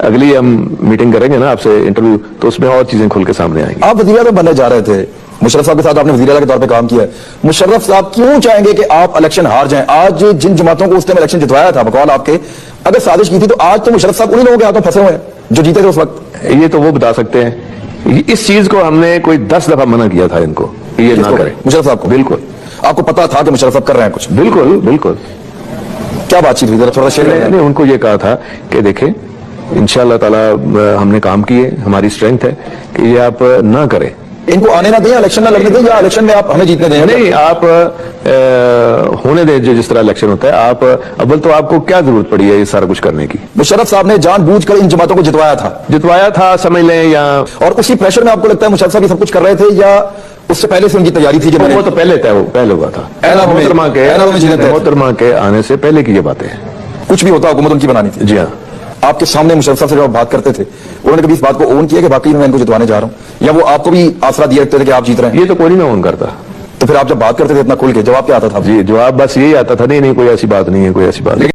अगली हम मीटिंग करेंगे ना आपसे इंटरव्यू, तो उसमें और चीजें खुल के सामने आएंगी। आप वज़ीर आज़म बनने जा रहे थे, मुशर्रफ साहब के साथ आपने वज़ीर आला के तौर पे काम किया है। मुशर्रफ साहब क्यों चाहेंगे कि आप इलेक्शन हार जाएं? आज जिन जमातों को उस टाइम इलेक्शन जितवाया था बकौल आपके, अगर साजिश की थी, तो आज तो मुशर्रफ साहब उन्हीं लोगों के हाथों फंसे हुए हैं जो जीते थे उस वक्त। ये तो वो बता सकते हैं। इस चीज को हमने कोई 10 दफा मना किया था इनको, ये ना करें। मुशर्रफ साहब को बिल्कुल आपको पता था कि मुशर्रफ साहब कर रहे हैं कुछ? बिल्कुल बिल्कुल। क्या बातचीत हुई, जरा थोड़ा शेयर करें। मैंने उनको ये कहा था कि देखें, इंशाअल्लाह ताला हमने काम किए, हमारी स्ट्रेंथ है कि ये आप ना करें। इनको आने ना दें, इलेक्शन ना लड़ने दें, या इलेक्शन में आप हमें जीतने दें? नहीं, आप होने दें जो जिस तरह इलेक्शन होता है। आप अव्वल तो आपको क्या जरूरत पड़ी है ये सारा कुछ करने की? मुशर्रफ साहब ने जानबूझकर इन जमातों को जितवाया था समझ लें, या और उसी प्रेशर में आपको लगता है मुशर्रफ साहब ये सब कुछ कर रहे थे, या उससे पहले से उनकी तैयारी थी? वो तो पहले हुआ था। मोहतरमा के आने से पहले की ये बातें हैं। कुछ भी होता हुकूमत उनकी बनानी थी। जी हाँ। आपके सामने मुशर्रफ साहब से जब आप बात करते थे, उन्होंने कभी इस बात को ओन किया कि वाकई मैं इनको जितवाने जा रहा हूं, या वो आपको भी आसरा दिए रखते थे कि आप जीत रहे हैं? ये तो कोई नहीं ओन करता। तो फिर आप जब बात करते थे इतना खुल के, जवाब क्या आता था? जी, जवाब बस यही आता था, नहीं कोई ऐसी बात नहीं है, कोई ऐसी बात नहीं।